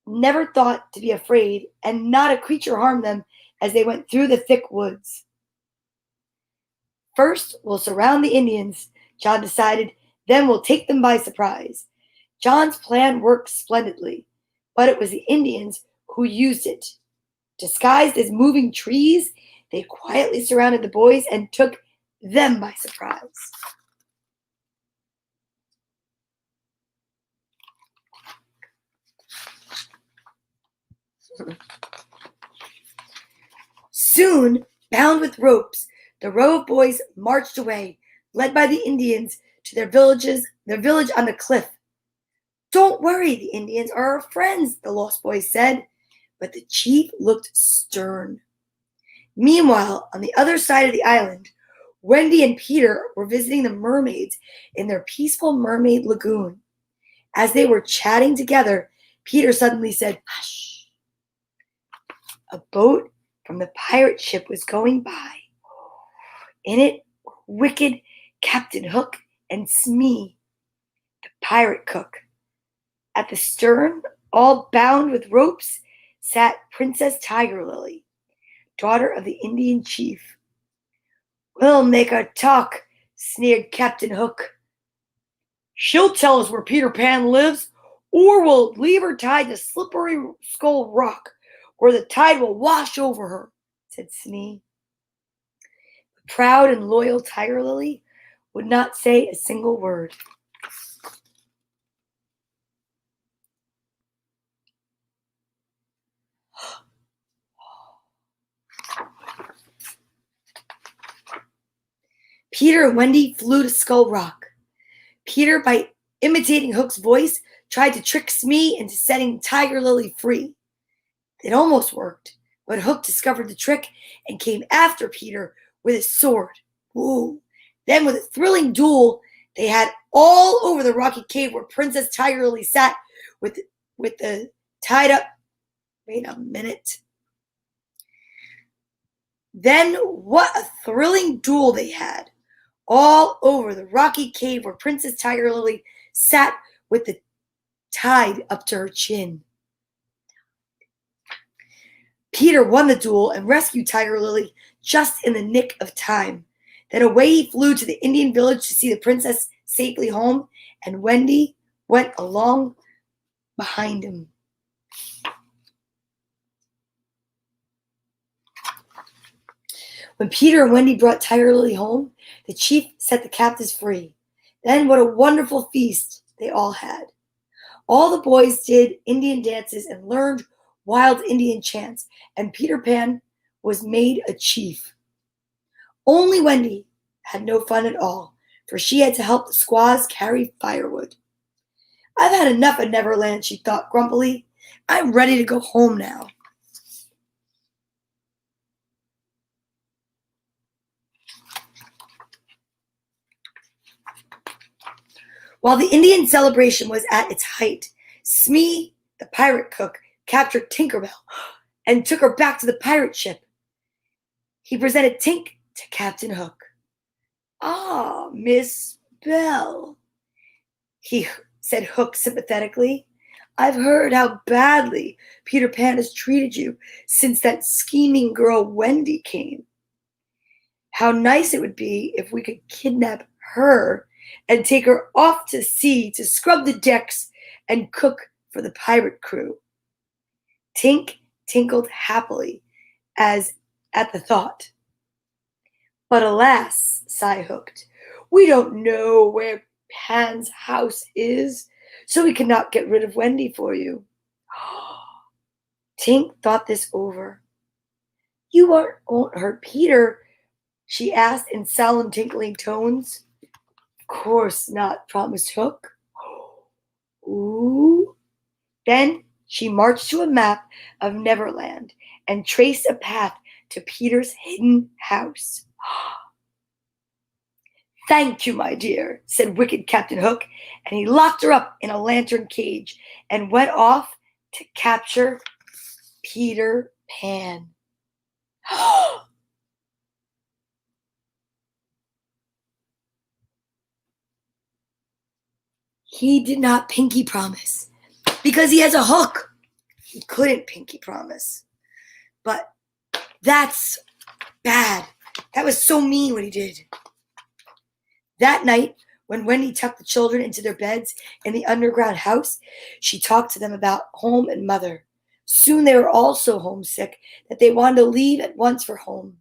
never thought to be afraid, and not a creature harmed them as they went through the thick woods. "First, we'll surround the Indians," John decided. "Then we'll take them by surprise." John's plan worked splendidly, but it was the Indians who used it Disguised as moving trees, they quietly surrounded the boys and took them by surprise. Soon, bound with ropes, the row of boys marched away, led by the Indians, to their village on the cliff. "Don't worry, the Indians are our friends," the lost boys said, but the chief looked stern. Meanwhile, on the other side of the island, Wendy and Peter were visiting the mermaids in their peaceful mermaid lagoon. As they were chatting together, Peter suddenly said, "Hush." A boat from the pirate ship was going by. In it were wicked Captain Hook and Smee, the pirate cook. At the stern, all bound with ropes, sat Princess Tiger Lily, daughter of the Indian chief. "We'll make her talk," sneered Captain Hook. "She'll tell us where Peter Pan lives, or we'll leave her tied to Slippery Skull Rock, where the tide will wash over her," said Smee. The proud and loyal Tiger Lily would not say a single word. Peter and Wendy flew to Skull Rock. Peter, by imitating Hook's voice, tried to trick Smee into setting Tiger Lily free. It almost worked, but Hook discovered the trick and came after Peter with his sword. Woo! Then, with a thrilling duel they had all over the rocky cave where Princess Tiger Lily sat with the tied up. Wait a minute. Then, what a thrilling duel they had! All over the rocky cave where Princess Tiger Lily sat with the tied up to her chin. Peter won the duel and rescued Tiger Lily just in the nick of time. Then away he flew to the Indian village to see the princess safely home, and Wendy went along behind him. When Peter and Wendy brought Tiger Lily home, the chief set the captives free. Then what a wonderful feast they all had. All the boys did Indian dances and learned wild Indian chants, and Peter Pan was made a chief. Only Wendy had no fun at all, for she had to help the squaws carry firewood. "I've had enough of Neverland," she thought grumpily. "I'm ready to go home now." While the Indian celebration was at its height, Smee, the pirate cook, captured Tinkerbell and took her back to the pirate ship. He presented Tink to Captain Hook. "Ah, Miss Belle," said Hook sympathetically. "I've heard how badly Peter Pan has treated you since that scheming girl Wendy came. How nice it would be if we could kidnap her and take her off to sea to scrub the decks and cook for the pirate crew." Tink tinkled happily as at the thought. "But alas," sighed Hook, "we don't know where Pan's house is, so we cannot get rid of Wendy for you." Tink thought this over. "You won't hurt Peter?" she asked in solemn, tinkling tones. "Of course not," promised Hook. Ooh. Then she marched to a map of Neverland and traced a path to Peter's hidden house. "Thank you, my dear," said wicked Captain Hook, and he locked her up in a lantern cage and went off to capture Peter Pan. He did not pinky promise because he has a hook. He couldn't pinky promise. But that's bad. That was so mean what he did. That night, when Wendy tucked the children into their beds in the underground house, she talked to them about home and mother. Soon they were all so homesick that they wanted to leave at once for home.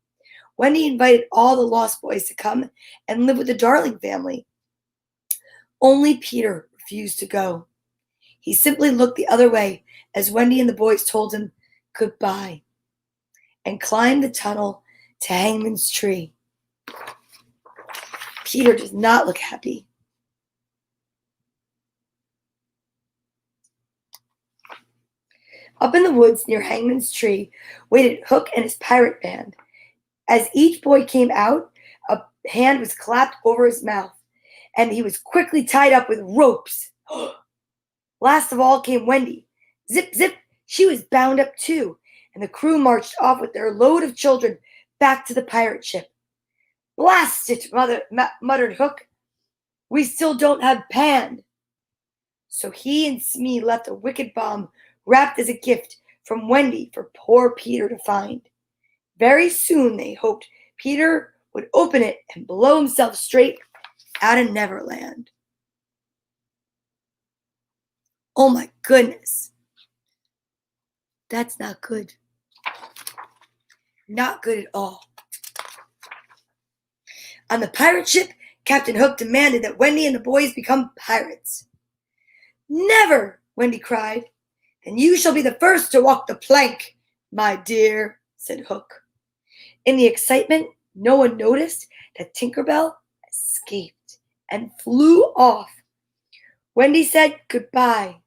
Wendy invited all the Lost Boys to come and live with the Darling family. Only Peter refused to go. He simply looked the other way as Wendy and the boys told him goodbye and climbed the tunnel to Hangman's Tree. Peter does not look happy. Up in the woods near Hangman's Tree waited Hook and his pirate band. As each boy came out, a hand was clapped over his mouth, and he was quickly tied up with ropes. Last of all came Wendy. Zip, zip, she was bound up too, and the crew marched off with their load of children back to the pirate ship. Blast it, muttered Hook. We still don't have Pan. So he and Smee left a wicked bomb wrapped as a gift from Wendy for poor Peter to find. Very soon they hoped Peter would open it and blow himself straight out of Neverland. Oh my goodness. That's not good. Not good at all. On the pirate ship, Captain Hook demanded that Wendy and the boys become pirates. Never, Wendy cried. Then you shall be the first to walk the plank, my dear, said Hook. In the excitement, no one noticed that Tinker Bell escaped and flew off. Wendy said goodbye,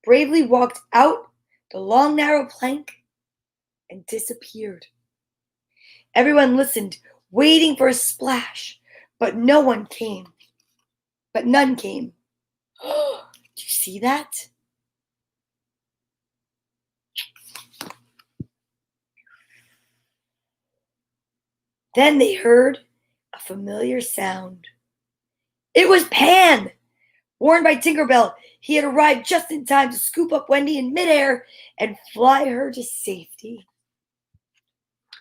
bravely walked out the long narrow plank, and disappeared. Everyone listened, waiting for a splash, but none came. Do you see that? Then they heard a familiar sound. It was Pan! Warned by Tinker Bell, he had arrived just in time to scoop up Wendy in midair and fly her to safety.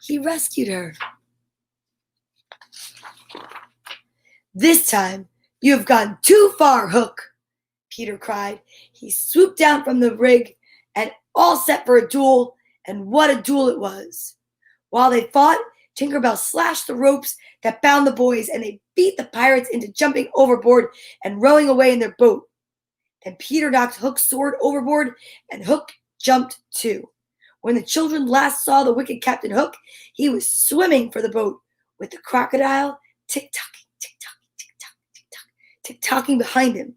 He rescued her. This time, you have gone too far, Hook, Peter cried. He swooped down from the rig and all set for a duel, and what a duel it was. While they fought, Tinker Bell slashed the ropes that bound the boys, and they beat the pirates into jumping overboard and rowing away in their boat. Then Peter knocked Hook's sword overboard, and Hook jumped too. When the children last saw the wicked Captain Hook, he was swimming for the boat, with the crocodile tick-tocking, tick-tocking, tick-tocking, tick-tocking, tick-tocking behind him,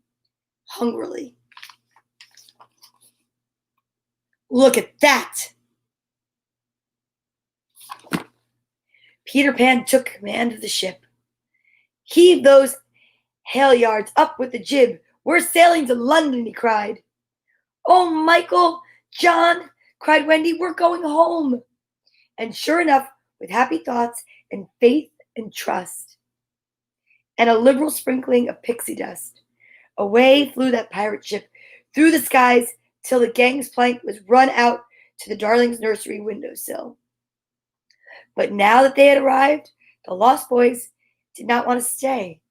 hungrily. Look at that! Peter Pan took command of the ship. Heave those halyards up with the jib. We're sailing to London, he cried. Oh, Michael, John, cried Wendy, we're going home. And sure enough, with happy thoughts and faith and trust, and a liberal sprinkling of pixie dust, away flew that pirate ship through the skies till the gangplank was run out to the Darling's nursery windowsill. But now that they had arrived, the Lost Boys did not want to stay.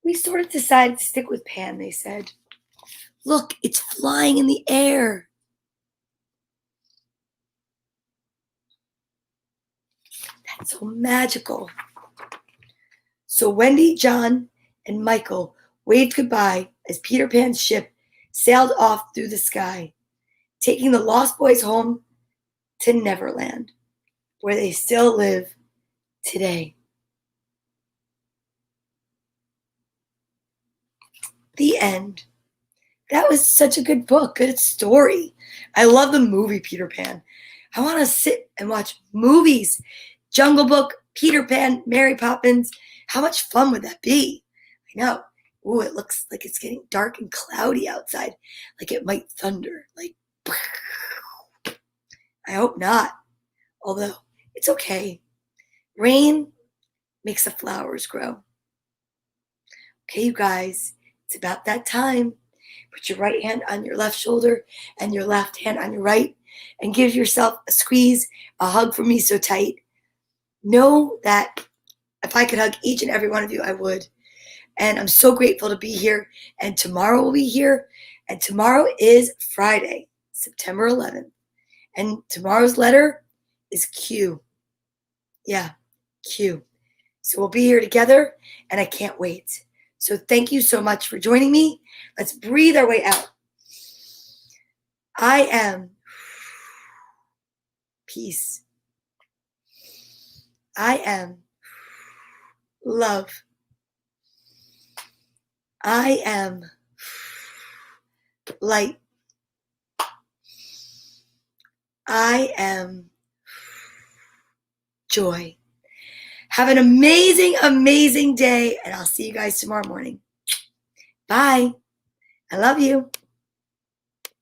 We sort of decided to stick with Pan, they said. Look, it's flying in the air. That's so magical. So Wendy, John, and Michael waved goodbye as Peter Pan's ship sailed off through the sky, taking the Lost Boys home to Neverland, where they still live today. The end. That was such a good book, good story. I love the movie Peter Pan. I want to sit and watch movies. Jungle Book, Peter Pan, Mary Poppins. How much fun would that be? I know. Ooh, it looks like it's getting dark and cloudy outside. Like it might thunder. Like, I hope not. Although, it's okay. Rain makes the flowers grow. Okay, you guys, it's about that time. Put your right hand on your left shoulder and your left hand on your right and give yourself a squeeze, a hug from me so tight. Know that if I could hug each and every one of you, I would. And I'm so grateful to be here. And tomorrow we'll be here. And tomorrow is Friday, September 11th. And tomorrow's letter is Q. Yeah, Q. So we'll be here together, and I can't wait. So thank you so much for joining me. Let's breathe our way out. I am peace. I am love. I am light. I am joy. Have an amazing, amazing day, and I'll see you guys tomorrow morning. Bye. I love you.